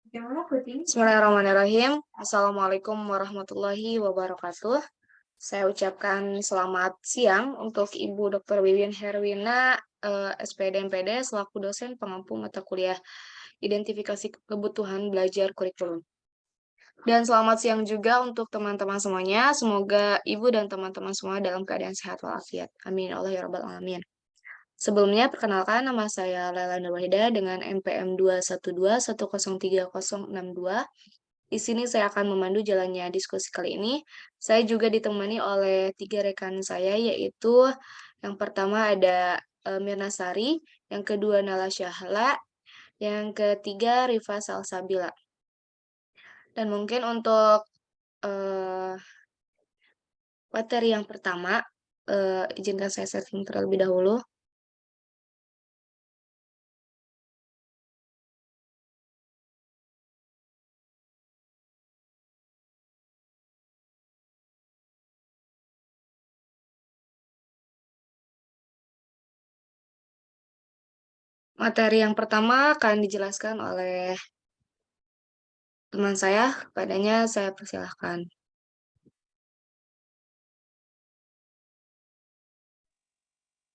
Bismillahirrahmanirrahim. Assalamualaikum warahmatullahi wabarakatuh. Saya ucapkan selamat siang untuk Ibu Dr. Wiwin Herwina, SPD MPD, selaku dosen pengampu mata kuliah Identifikasi Kebutuhan Belajar Kurikulum. Dan selamat siang juga untuk teman-teman semuanya. Semoga Ibu dan teman-teman semua dalam keadaan sehat walafiat. Amin. Allah ya Rabbal Alamin. Sebelumnya, perkenalkan nama saya Laila Nurwahida dengan NPM 212103062. Di sini saya akan memandu jalannya diskusi kali ini. Saya juga ditemani oleh 3 rekan saya, yaitu yang pertama ada Mirna Sari, yang kedua Nala Syahla, yang ketiga Rifa Salsabila. Dan mungkin untuk materi yang pertama, izinkan saya setting terlebih dahulu. Materi yang pertama akan dijelaskan oleh teman saya, kepadanya saya persilahkan.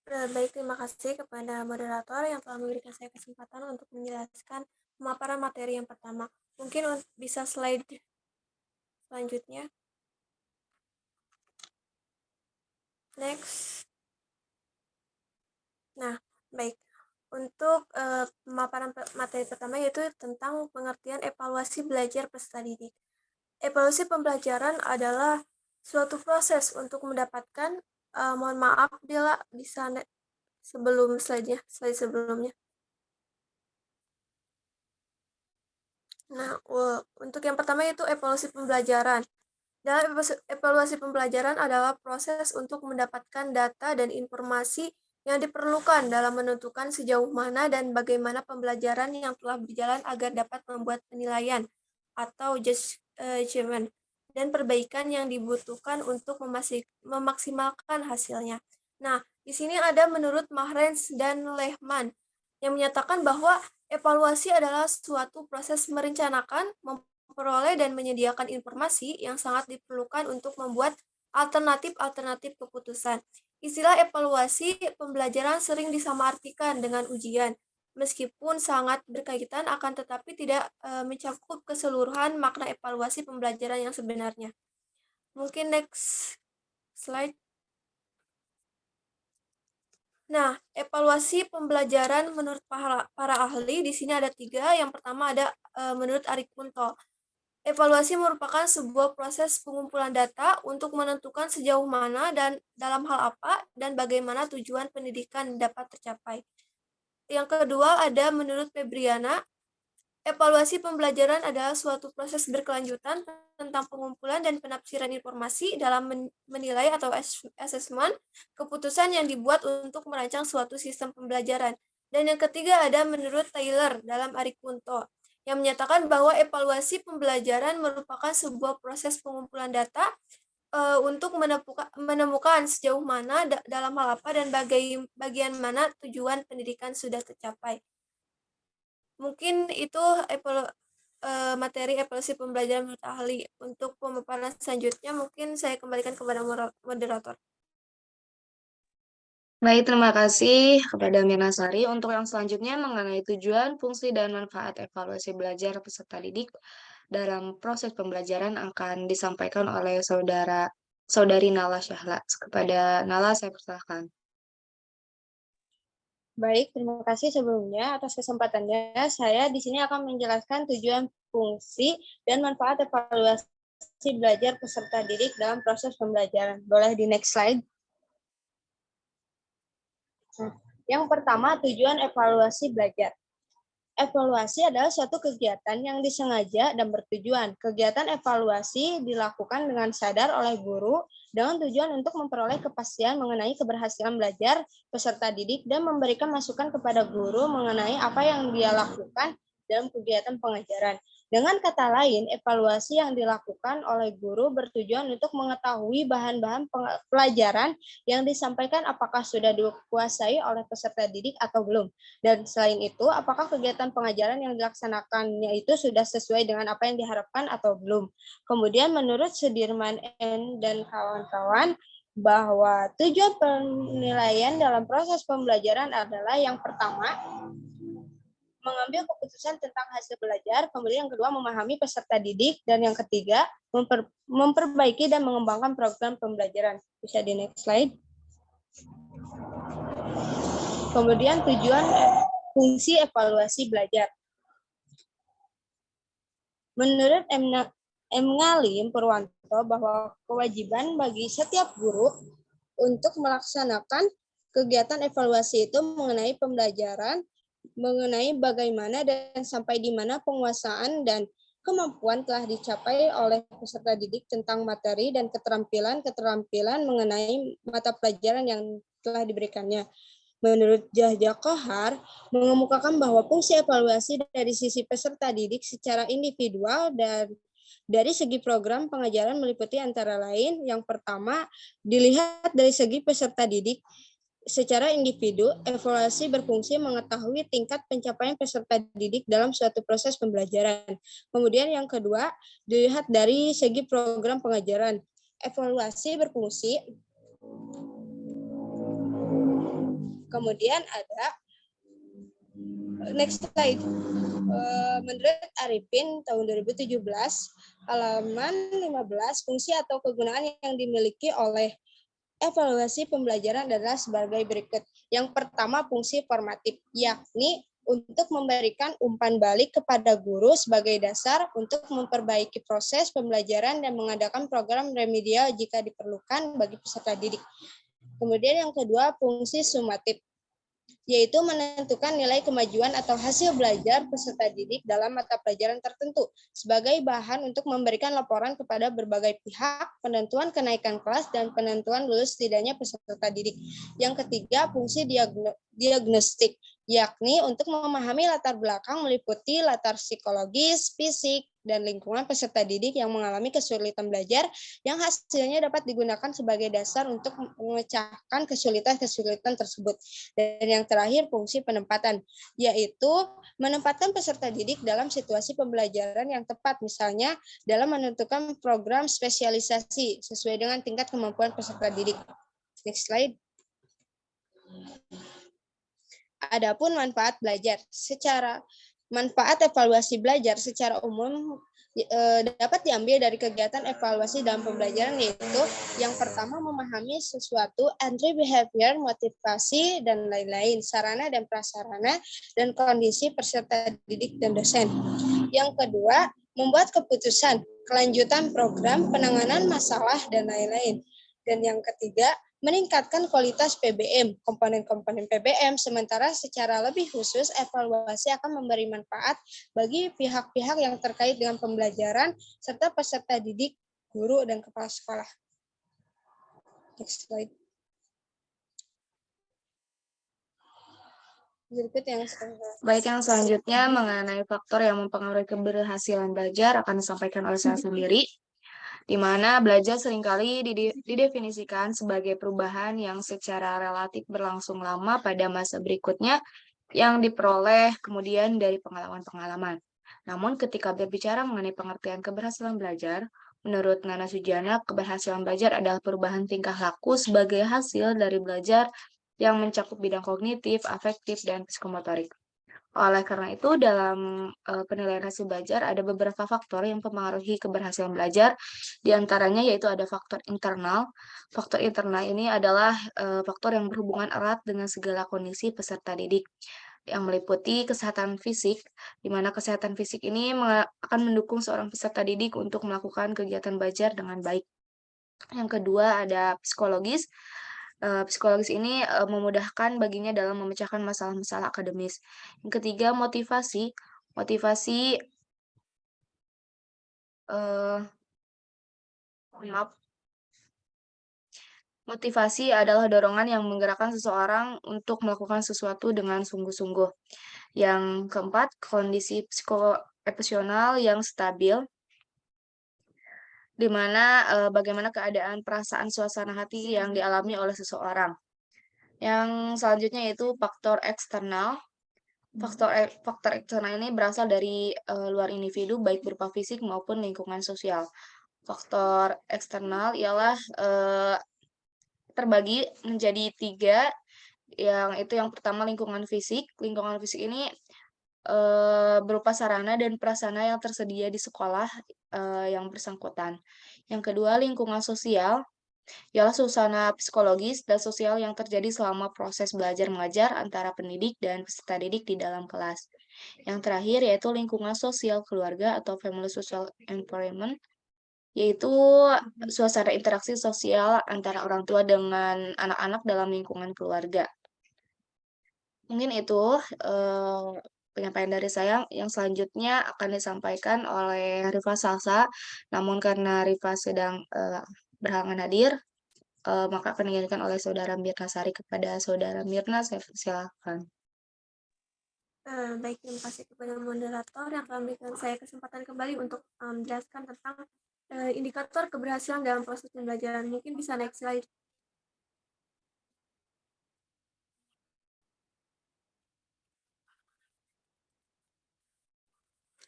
Baik, terima kasih kepada moderator yang telah memberikan saya kesempatan untuk menjelaskan pemaparan materi yang pertama. Mungkin bisa slide selanjutnya. Next. Nah, baik. Untuk pemaparan materi pertama yaitu tentang pengertian evaluasi belajar peserta didik. Evaluasi pembelajaran adalah suatu proses untuk mendapatkan, mohon maaf bila bisa sebelum slide sebelumnya. Nah, untuk yang pertama yaitu evaluasi pembelajaran. Dalam evaluasi pembelajaran adalah proses untuk mendapatkan data dan informasi yang diperlukan dalam menentukan sejauh mana dan bagaimana pembelajaran yang telah berjalan agar dapat membuat penilaian atau judgment dan perbaikan yang dibutuhkan untuk memaksimalkan hasilnya. Nah, di sini ada menurut Mahrens dan Lehman yang menyatakan bahwa evaluasi adalah suatu proses merencanakan, memperoleh dan menyediakan informasi yang sangat diperlukan untuk membuat alternatif-alternatif keputusan. Istilah evaluasi pembelajaran sering disamaratikan dengan ujian, meskipun sangat berkaitan akan tetapi tidak mencakup keseluruhan makna evaluasi pembelajaran yang sebenarnya. Mungkin next slide. Nah, evaluasi pembelajaran menurut para ahli di sini ada 3. Yang pertama ada menurut Arik Kunto. Evaluasi merupakan sebuah proses pengumpulan data untuk menentukan sejauh mana dan dalam hal apa dan bagaimana tujuan pendidikan dapat tercapai. Yang kedua ada menurut Febriana, evaluasi pembelajaran adalah suatu proses berkelanjutan tentang pengumpulan dan penafsiran informasi dalam menilai atau assessment keputusan yang dibuat untuk merancang suatu sistem pembelajaran. Dan yang ketiga ada menurut Taylor dalam Arik Kunto, yang menyatakan bahwa evaluasi pembelajaran merupakan sebuah proses pengumpulan data untuk menemukan sejauh mana dalam hal apa dan bagian mana tujuan pendidikan sudah tercapai. Mungkin itu materi evaluasi pembelajaran menurut ahli. Untuk pemaparan selanjutnya mungkin saya kembalikan kepada moderator. Baik, terima kasih kepada Mirna Sari. Untuk yang selanjutnya mengenai tujuan, fungsi, dan manfaat evaluasi belajar peserta didik dalam proses pembelajaran akan disampaikan oleh saudari Nala Syahla. Kepada Nala, saya persilahkan. Baik, terima kasih sebelumnya atas kesempatannya. Saya di sini akan menjelaskan tujuan, fungsi, dan manfaat evaluasi belajar peserta didik dalam proses pembelajaran. Boleh di next slide. Yang pertama, tujuan evaluasi belajar. Evaluasi adalah suatu kegiatan yang disengaja dan bertujuan. Kegiatan evaluasi dilakukan dengan sadar oleh guru dengan tujuan untuk memperoleh kepastian mengenai keberhasilan belajar peserta didik dan memberikan masukan kepada guru mengenai apa yang dia lakukan dalam kegiatan pengajaran. Dengan kata lain, evaluasi yang dilakukan oleh guru bertujuan untuk mengetahui bahan-bahan pelajaran yang disampaikan apakah sudah dikuasai oleh peserta didik atau belum. Dan selain itu, apakah kegiatan pengajaran yang dilaksanakannya itu sudah sesuai dengan apa yang diharapkan atau belum. Kemudian menurut Sudirman N. dan kawan-kawan, bahwa tujuan penilaian dalam proses pembelajaran adalah yang pertama, mengambil keputusan tentang hasil belajar, kemudian yang kedua memahami peserta didik, dan yang ketiga memperbaiki dan mengembangkan program pembelajaran. Bisa di next slide. Kemudian tujuan fungsi evaluasi belajar. Menurut M. Ngalim Purwanto bahwa kewajiban bagi setiap guru untuk melaksanakan kegiatan evaluasi itu mengenai pembelajaran, mengenai bagaimana dan sampai di mana penguasaan dan kemampuan telah dicapai oleh peserta didik tentang materi dan keterampilan mengenai mata pelajaran yang telah diberikannya. Menurut Yahya Kohar, mengemukakan bahwa fungsi evaluasi dari sisi peserta didik secara individual dan dari segi program pengajaran meliputi antara lain, yang pertama, dilihat dari segi peserta didik. Secara individu, evaluasi berfungsi mengetahui tingkat pencapaian peserta didik dalam suatu proses pembelajaran. Kemudian yang kedua, dilihat dari segi program pengajaran. Evaluasi berfungsi. Kemudian ada next slide. Menurut Arifin tahun 2017, halaman 15, fungsi atau kegunaan yang dimiliki oleh evaluasi pembelajaran adalah sebagai berikut. Yang pertama, fungsi formatif, yakni untuk memberikan umpan balik kepada guru sebagai dasar untuk memperbaiki proses pembelajaran dan mengadakan program remedial jika diperlukan bagi peserta didik. Kemudian yang kedua, fungsi sumatif, yaitu menentukan nilai kemajuan atau hasil belajar peserta didik dalam mata pelajaran tertentu sebagai bahan untuk memberikan laporan kepada berbagai pihak, penentuan kenaikan kelas, dan penentuan lulus tidaknya peserta didik. Yang ketiga, fungsi diagnostik, yakni untuk memahami latar belakang meliputi latar psikologis, fisik, dan lingkungan peserta didik yang mengalami kesulitan belajar yang hasilnya dapat digunakan sebagai dasar untuk memecahkan kesulitan-kesulitan tersebut. Dan yang terakhir, fungsi penempatan, yaitu menempatkan peserta didik dalam situasi pembelajaran yang tepat, misalnya dalam menentukan program spesialisasi sesuai dengan tingkat kemampuan peserta didik. Next slide. Adapun manfaat belajar. Manfaat evaluasi belajar secara umum dapat diambil dari kegiatan evaluasi dalam pembelajaran, yaitu yang pertama memahami sesuatu, entry behavior, motivasi, dan lain-lain, sarana dan prasarana, dan kondisi peserta didik dan dosen. Yang kedua, membuat keputusan, kelanjutan program, penanganan masalah, dan lain-lain. Dan yang ketiga, meningkatkan kualitas PBM, komponen-komponen PBM, sementara secara lebih khusus, evaluasi akan memberi manfaat bagi pihak-pihak yang terkait dengan pembelajaran, serta peserta didik, guru, dan kepala sekolah. Next slide. Baik, yang selanjutnya mengenai faktor yang mempengaruhi keberhasilan belajar akan disampaikan oleh saya sendiri, di mana belajar seringkali didefinisikan sebagai perubahan yang secara relatif berlangsung lama pada masa berikutnya yang diperoleh kemudian dari pengalaman-pengalaman. Namun ketika berbicara mengenai pengertian keberhasilan belajar, menurut Nana Sujana, keberhasilan belajar adalah perubahan tingkah laku sebagai hasil dari belajar yang mencakup bidang kognitif, afektif, dan psikomotorik. Oleh karena itu, dalam penilaian hasil belajar ada beberapa faktor yang mempengaruhi keberhasilan belajar. Di antaranya yaitu ada faktor internal. Faktor internal ini adalah faktor yang berhubungan erat dengan segala kondisi peserta didik, yang meliputi kesehatan fisik, di mana kesehatan fisik ini akan mendukung seorang peserta didik untuk melakukan kegiatan belajar dengan baik. Yang kedua ada psikologis. Psikologis ini memudahkan baginya dalam memecahkan masalah-masalah akademis. Yang ketiga, motivasi. Motivasi adalah dorongan yang menggerakkan seseorang untuk melakukan sesuatu dengan sungguh-sungguh. Yang keempat, kondisi emosional yang stabil, di mana bagaimana keadaan perasaan suasana hati yang dialami oleh seseorang. Yang selanjutnya yaitu faktor eksternal. Faktor eksternal ini berasal dari luar individu, baik berupa fisik maupun lingkungan sosial. Faktor eksternal ialah terbagi menjadi 3, yang pertama lingkungan fisik. Lingkungan fisik ini berupa sarana dan prasarana yang tersedia di sekolah yang bersangkutan. Yang kedua, lingkungan sosial ialah suasana psikologis dan sosial yang terjadi selama proses belajar mengajar antara pendidik dan peserta didik di dalam kelas. Yang terakhir yaitu lingkungan sosial keluarga atau family social environment, yaitu suasana interaksi sosial antara orang tua dengan anak-anak dalam lingkungan keluarga. Mungkin itu penyampaian dari saya. Yang selanjutnya akan disampaikan oleh Rifa Salsa, namun karena Rifa sedang berhalangan hadir, maka akan digantikan oleh Saudara Mirna Sari. Kepada Saudara Mirna, saya silakan. Baik, terima kasih kepada moderator yang telah memberikan saya kesempatan kembali untuk menjelaskan tentang indikator keberhasilan dalam proses pembelajaran. Mungkin bisa next slide.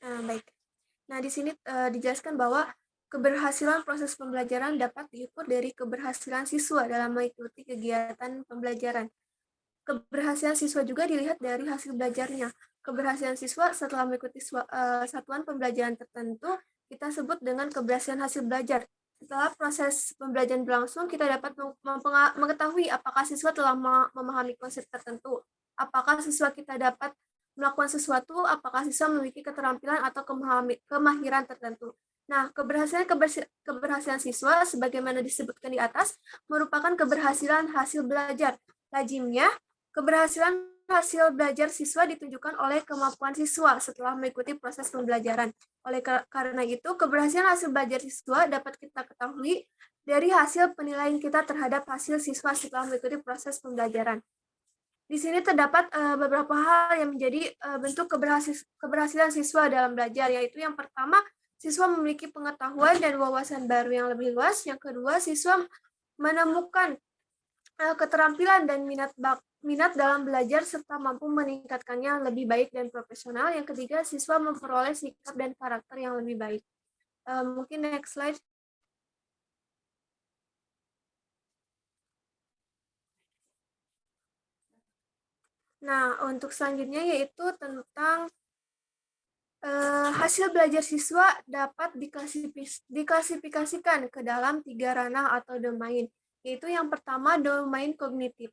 Baik. Nah, di sini dijelaskan bahwa keberhasilan proses pembelajaran dapat diukur dari keberhasilan siswa dalam mengikuti kegiatan pembelajaran. Keberhasilan siswa juga dilihat dari hasil belajarnya. Keberhasilan siswa setelah mengikuti satuan pembelajaran tertentu kita sebut dengan keberhasilan hasil belajar. Setelah proses pembelajaran berlangsung, kita dapat mengetahui apakah siswa telah memahami konsep tertentu, apakah siswa kita dapat melakukan sesuatu, apakah siswa memiliki keterampilan atau kemahiran tertentu. Nah, keberhasilan siswa sebagaimana disebutkan di atas merupakan keberhasilan hasil belajar. Lazimnya, keberhasilan hasil belajar siswa ditunjukkan oleh kemampuan siswa setelah mengikuti proses pembelajaran. Oleh karena itu, keberhasilan hasil belajar siswa dapat kita ketahui dari hasil penilaian kita terhadap hasil siswa setelah mengikuti proses pembelajaran. Di sini terdapat beberapa hal yang menjadi bentuk keberhasilan siswa dalam belajar, yaitu yang pertama, siswa memiliki pengetahuan dan wawasan baru yang lebih luas. Yang kedua, siswa menemukan keterampilan dan minat dalam belajar serta mampu meningkatkannya lebih baik dan profesional. Yang ketiga, siswa memperoleh sikap dan karakter yang lebih baik. Mungkin next slide. Nah, untuk selanjutnya yaitu tentang hasil belajar siswa dapat diklasifikasikan ke dalam 3 ranah atau domain, yaitu yang pertama domain kognitif.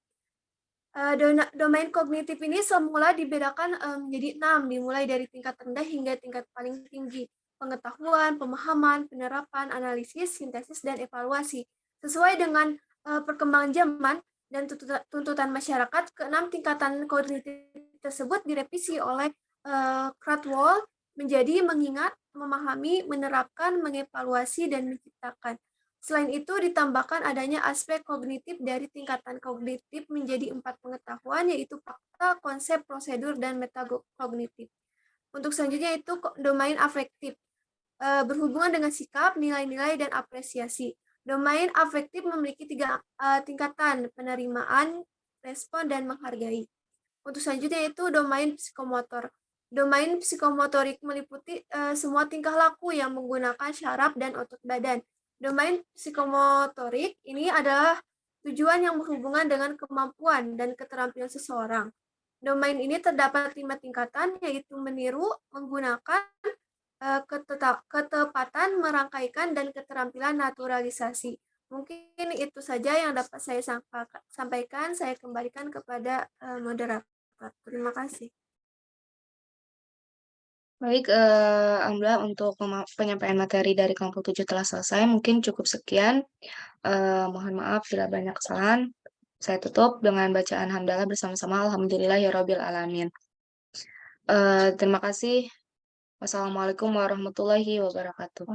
Domain kognitif ini semula dibedakan menjadi 6, dimulai dari tingkat rendah hingga tingkat paling tinggi: pengetahuan, pemahaman, penerapan, analisis, sintesis, dan evaluasi. Sesuai dengan perkembangan zaman dan tuntutan masyarakat, ke-6 tingkatan kognitif tersebut direvisi oleh Cradwell menjadi mengingat, memahami, menerapkan, mengevaluasi, dan menciptakan. Selain itu, ditambahkan adanya aspek kognitif dari tingkatan kognitif menjadi 4 pengetahuan, yaitu fakta, konsep, prosedur, dan metakognitif. Untuk selanjutnya itu domain afektif, berhubungan dengan sikap, nilai-nilai, dan apresiasi. Domain afektif memiliki 3 tingkatan: penerimaan, respon, dan menghargai. Untuk selanjutnya itu domain psikomotor. Domain psikomotorik meliputi semua tingkah laku yang menggunakan syaraf dan otot badan. Domain psikomotorik ini adalah tujuan yang berhubungan dengan kemampuan dan keterampilan seseorang. Domain ini terdapat 5 tingkatan, yaitu meniru, menggunakan, ketepatan, merangkaikan, dan keterampilan naturalisasi. Mungkin itu saja yang dapat saya sampaikan. Saya kembalikan kepada moderator. Terima kasih. Baik, Alhamdulillah untuk penyampaian materi dari kelompok 7 telah selesai. Mungkin cukup sekian. Mohon maaf bila banyak kesalahan. Saya tutup dengan bacaan hamdalah bersama-sama. Alhamdulillahirabbil alamin. Terima kasih. Wassalamualaikum warahmatullahi wabarakatuh.